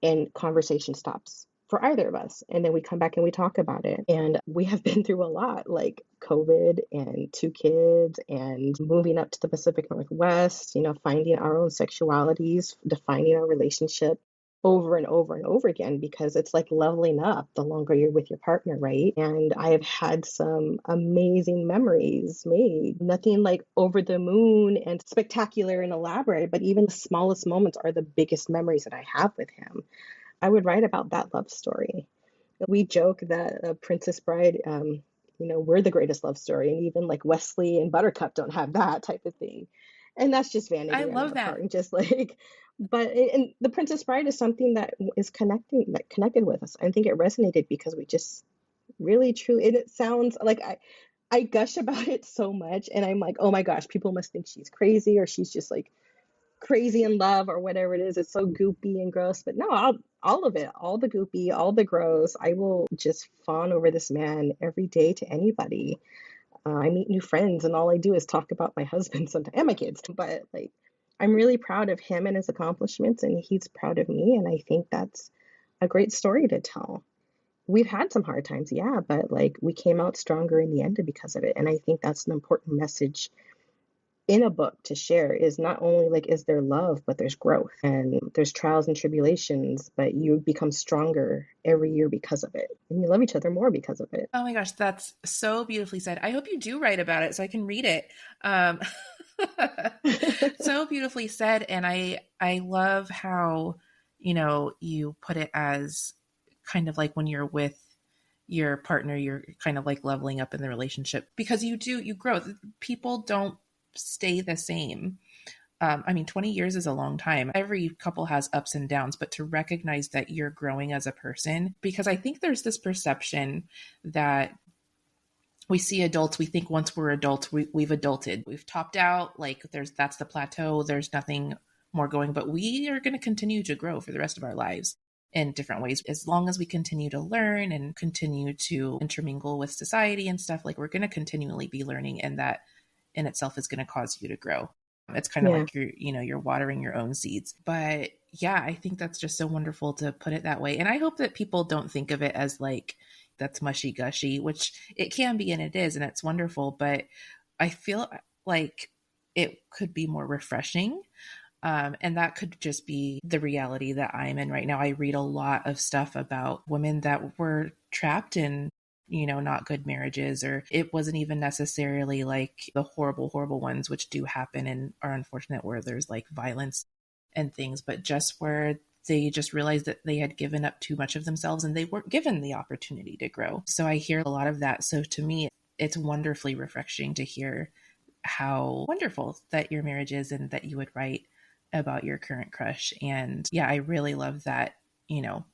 And conversation stops for either of us. And then we come back and we talk about it. And we have been through a lot, like COVID and two kids and moving up to the Pacific Northwest, finding our own sexualities, defining our relationship over and over and over again, because it's like leveling up the longer you're with your partner, right? And I have had some amazing memories made. Nothing like over the moon and spectacular and elaborate, but even the smallest moments are the biggest memories that I have with him. I would write about that love story. We joke that Princess Bride, we're the greatest love story, and even like Wesley and Buttercup don't have that type of thing. And that's just I vanity on love our part, that. and just like, but and the Princess Bride is something that is connected with us. I think it resonated because we just really truly, and it sounds like I gush about it so much, and I'm like, oh my gosh, people must think she's crazy or she's just like crazy in love or whatever it is. It's so goopy and gross. But no, all of it, all the goopy, all the gross. I will just fawn over this man every day to anybody. I meet new friends, and all I do is talk about my husband sometimes and my kids. But like, I'm really proud of him and his accomplishments, and he's proud of me. And I think that's a great story to tell. We've had some hard times, yeah, but like we came out stronger in the end because of it. And I think that's an important message in a book to share, is not only like is there love, but there's growth and there's trials and tribulations, but you become stronger every year because of it, and you love each other more because of it. Oh my gosh, that's so beautifully said. I hope you do write about it so I can read it. Um, so beautifully said. And I love how, you put it as kind of like when you're with your partner, you're kind of like leveling up in the relationship because you grow. People don't stay the same. 20 years is a long time. Every couple has ups and downs, but to recognize that you're growing as a person, because I think there's this perception that we see adults, we think once we're adults, we've adulted, we've topped out, like that's the plateau, there's nothing more going, but we are going to continue to grow for the rest of our lives. in different ways. As long as we continue to learn and continue to intermingle with society and stuff, like we're going to continually be learning, and that in itself is going to cause you to grow. It's kind of like you're watering your own seeds. But yeah, I think that's just so wonderful to put it that way. And I hope that people don't think of it as like that's mushy gushy, which it can be and it is, and it's wonderful. But I feel like it could be more refreshing. And that could just be the reality that I'm in right now. I read a lot of stuff about women that were trapped in, not good marriages, or it wasn't even necessarily like the horrible, horrible ones, which do happen and are unfortunate, where there's like violence and things, but just where they just realized that they had given up too much of themselves and they weren't given the opportunity to grow. So I hear a lot of that. So to me, it's wonderfully refreshing to hear how wonderful that your marriage is and that you would write about your current crush. And yeah, I really love that,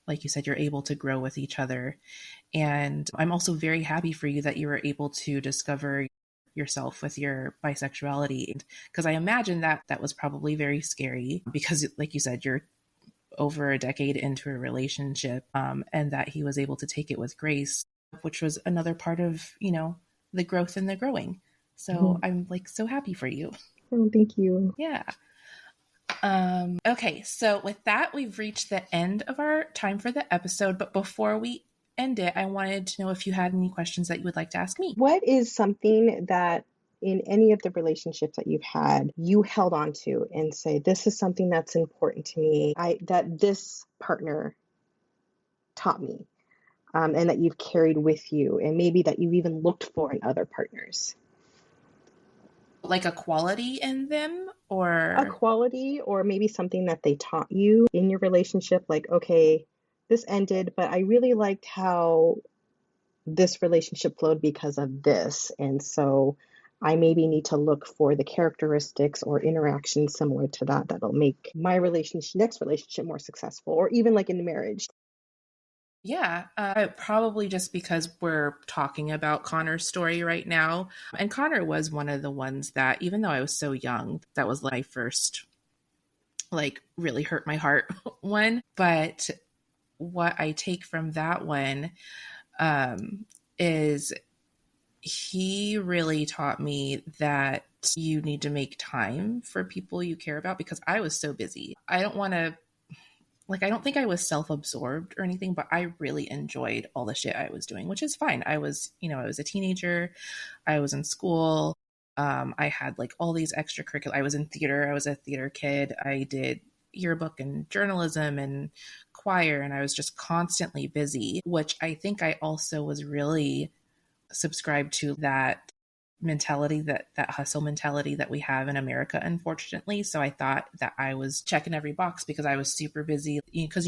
like you said, you're able to grow with each other. And I'm also very happy for you that you were able to discover yourself with your bisexuality, because I imagine that that was probably very scary, because like you said, you're over a decade into a relationship, and that he was able to take it with grace, which was another part of, the growth and the growing. So I'm like so happy for you. Oh, thank you. Yeah. Okay, so with that, we've reached the end of our time for the episode. But before we end it, I wanted to know if you had any questions that you would like to ask me. What is something that in any of the relationships that you've had, you held on to and say, this is something that's important to me, that this partner taught me, and that you've carried with you, and maybe that you've even looked for in other partners? Like a quality in them, or a quality, or maybe something that they taught you in your relationship, like, okay, this ended, but I really liked how this relationship flowed because of this, and so I maybe need to look for the characteristics or interactions similar to that that'll make my next relationship more successful, or even like in marriage. Yeah, probably just because we're talking about Connor's story right now. And Connor was one of the ones that, even though I was so young, that was my first, like, really hurt my heart one. But what I take from that one is he really taught me that you need to make time for people you care about, because I was so busy. I don't think I was self-absorbed or anything, but I really enjoyed all the shit I was doing, which is fine. I was a teenager. I was in school. I had like all these extracurricular. I was in theater. I was a theater kid. I did yearbook and journalism and choir, and I was just constantly busy, which I think I also was really subscribed to that mentality, that hustle mentality that we have in America, unfortunately. So I thought that I was checking every box because I was super busy, because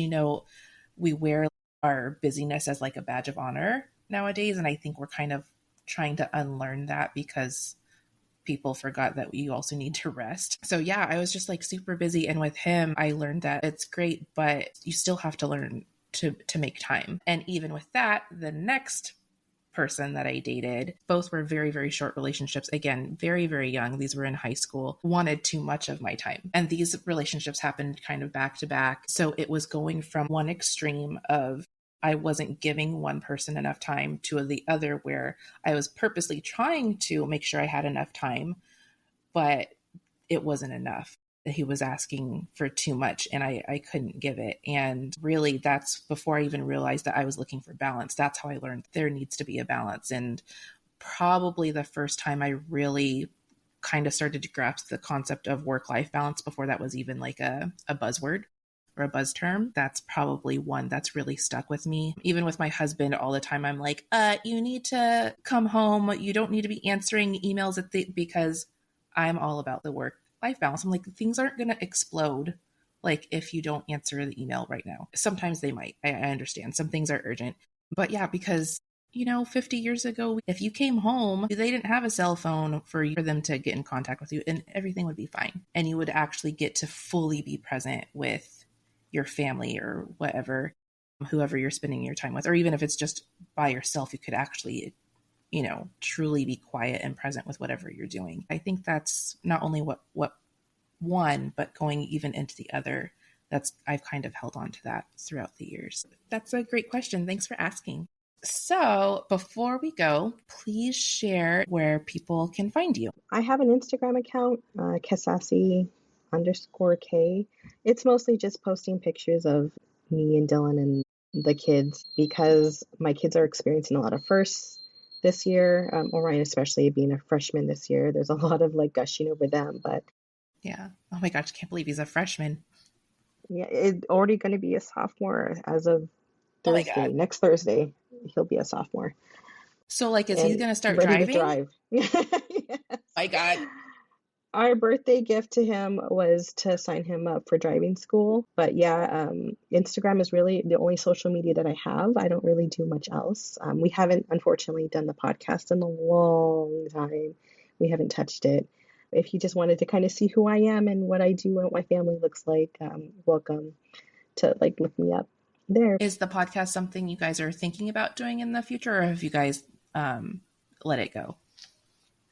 we wear our busyness as like a badge of honor nowadays, and I think we're kind of trying to unlearn that, because people forgot that you also need to rest. So yeah, I was just like super busy, and with him I learned that it's great, but you still have to learn to make time. And even with that, the next person that I dated, both were very, very short relationships. Again, very, very young. These were in high school, wanted too much of my time. And these relationships happened kind of back to back. So it was going from one extreme of I wasn't giving one person enough time to the other, where I was purposely trying to make sure I had enough time, but it wasn't enough. He was asking for too much, and I couldn't give it. And really, that's before I even realized that I was looking for balance. That's how I learned there needs to be a balance. And probably the first time I really kind of started to grasp the concept of work-life balance, before that was even like a buzzword or a buzz term. That's probably one that's really stuck with me. Even with my husband, all the time I'm like, you need to come home. You don't need to be answering emails because I'm all about the work-life balance. I'm like, things aren't going to explode like if you don't answer the email right now. Sometimes they might. I understand. Some things are urgent. But yeah, because 50 years ago, if you came home, they didn't have a cell phone for them to get in contact with you, and everything would be fine. And you would actually get to fully be present with your family or whoever you're spending your time with. Or even if it's just by yourself, you could actually truly be quiet and present with whatever you're doing. I think that's not only what one, but going even into the other I've kind of held on to that throughout the years. That's a great question. Thanks for asking. So before we go, please share where people can find you. I have an Instagram account, Cassandra_K. It's mostly just posting pictures of me and Dylan and the kids, because my kids are experiencing a lot of firsts this year. Orion, especially being a freshman this year, there's a lot of like gushing over them. But yeah, oh my gosh, I can't believe he's a freshman. Yeah, it's already going to be a sophomore as of Thursday. Next Thursday, he'll be a sophomore. So, like, is he going to start ready driving? To drive. Yes. My God. Our birthday gift to him was to sign him up for driving school. But yeah, Instagram is really the only social media that I have. I don't really do much else. We haven't, unfortunately, done the podcast in a long time. We haven't touched it. If you just wanted to kind of see who I am and what I do and what my family looks like, welcome to like look me up there. Is the podcast something you guys are thinking about doing in the future, or have you guys let it go?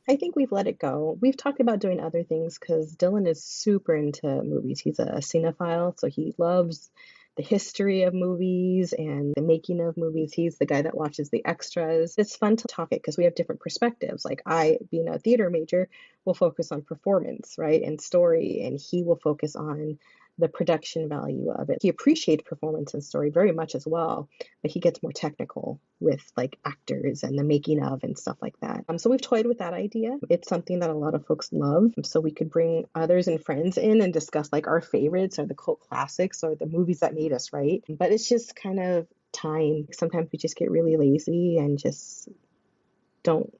I think we've let it go. We've talked about doing other things because Dylan is super into movies. He's a cinephile, so he loves the history of movies and the making of movies. He's the guy that watches the extras. It's fun to talk it because we have different perspectives. Like I, being a theater major, will focus on performance, right, and story, and he will focus on the production value of it. He appreciates performance and story very much as well, but he gets more technical with like actors and the making of and stuff like that. So we've toyed with that idea. It's something that a lot of folks love. So we could bring others and friends in and discuss like our favorites or the cult classics or the movies that made us, right? But it's just kind of time. Sometimes we just get really lazy and just don't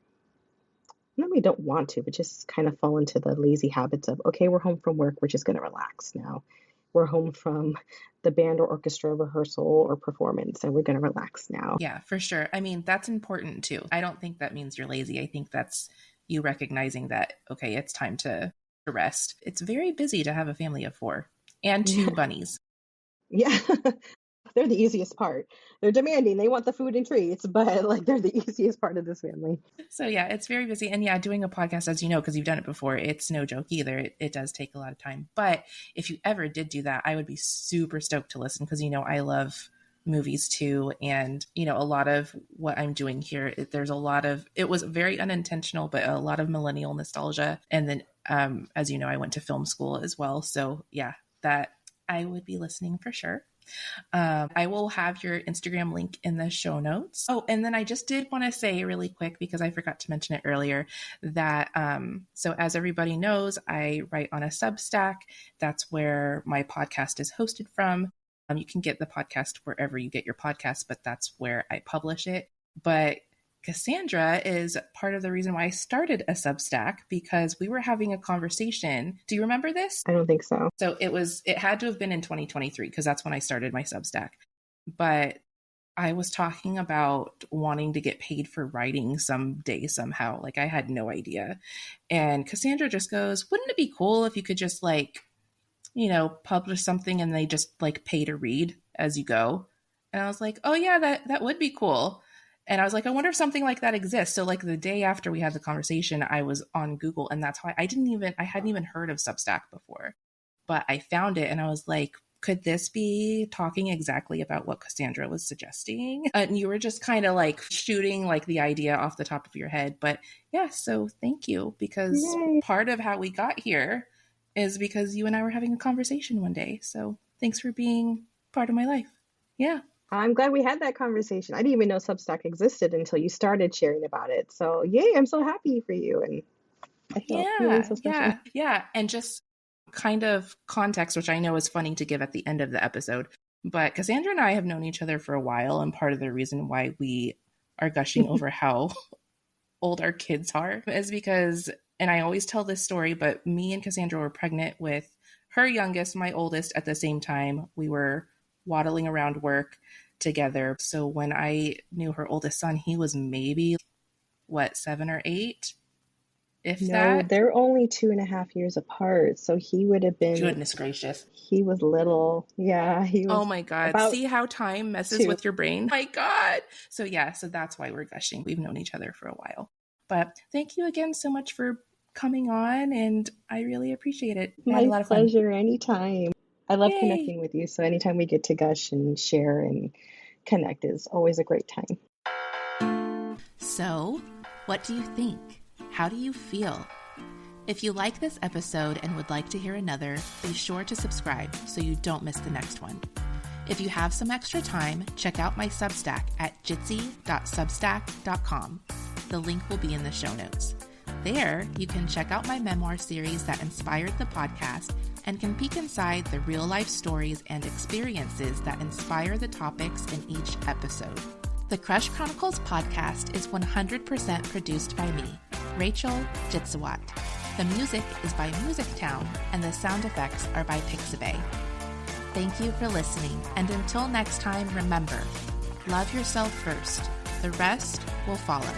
want to, but just kind of fall into the lazy habits of, okay, we're home from work, we're just going to relax now. We're home from the band or orchestra rehearsal or performance, and we're going to relax now. Yeah, for sure. I mean, that's important too. I don't think that means you're lazy. I think that's you recognizing that, okay, it's time to rest. It's very busy to have a family of 4 and 2 bunnies. Yeah. They're the easiest part. They're demanding. They want the food and treats, but like they're the easiest part of this family. So yeah, it's very busy. And yeah, doing a podcast, as you know, because you've done it before, it's no joke either. It does take a lot of time. But if you ever did do that, I would be super stoked to listen because, you know, I love movies too. And, you know, a lot of what I'm doing here, there's a lot of, it was very unintentional, but a lot of millennial nostalgia. And then, as you know, I went to film school as well. So yeah, that I would be listening for sure. I will have your Instagram link in the show notes. Oh, and then I just did want to say really quick, because I forgot to mention it earlier, that so as everybody knows, I write on a Substack. That's where my podcast is hosted from. You can get the podcast wherever you get your podcast, but that's where I publish it. But Cassandra is part of the reason why I started a Substack, because we were having a conversation. Do you remember this? I don't think so. So it had to have been in 2023 because that's when I started my Substack. But I was talking about wanting to get paid for writing someday somehow. Like I had no idea. And Cassandra just goes, wouldn't it be cool if you could just like, you know, publish something and they just like pay to read as you go? And I was like, oh yeah, that would be cool. And I was like, I wonder if something like that exists. So like the day after we had the conversation, I was on Google, and that's why I hadn't even heard of Substack before, but I found it and I was like, could this be talking exactly about what Cassandra was suggesting? And you were just kind of like shooting like the idea off the top of your head. But yeah, so thank you, because Yay. Part of how we got here is because you and I were having a conversation one day. So thanks for being part of my life. Yeah. I'm glad we had that conversation. I didn't even know Substack existed until you started sharing about it. So yay, I'm so happy for you. And I feel feeling so special. Yeah. And just kind of context, which I know is funny to give at the end of the episode, but Cassandra and I have known each other for a while. And part of the reason why we are gushing over how old our kids are is because, and I always tell this story, but me and Cassandra were pregnant with her youngest, my oldest, at the same time. We were waddling around work together. So when I knew her oldest son, he was maybe 7 or 8, if that. They're only 2.5 years apart. So he would have been, goodness gracious, he was little. Yeah, he was. Oh my God. See how time messes with your brain? My God. So yeah, so that's why we're gushing. We've known each other for a while. But thank you again so much for coming on, and I really appreciate it. My pleasure, anytime. I love Yay! connecting with you. So anytime we get to gush and share and connect is always a great time. So, what do you think? How do you feel? If you like this episode and would like to hear another, be sure to subscribe so you don't miss the next one. If you have some extra time, check out my Substack at jitsie.substack.com. The link will be in the show notes. There, you can check out my memoir series that inspired the podcast and can peek inside the real-life stories and experiences that inspire the topics in each episode. The Crush Chronicles podcast is 100% produced by me, Rachel Jitsiwat. The music is by Music Town, and the sound effects are by Pixabay. Thank you for listening, and until next time, remember, love yourself first. The rest will follow.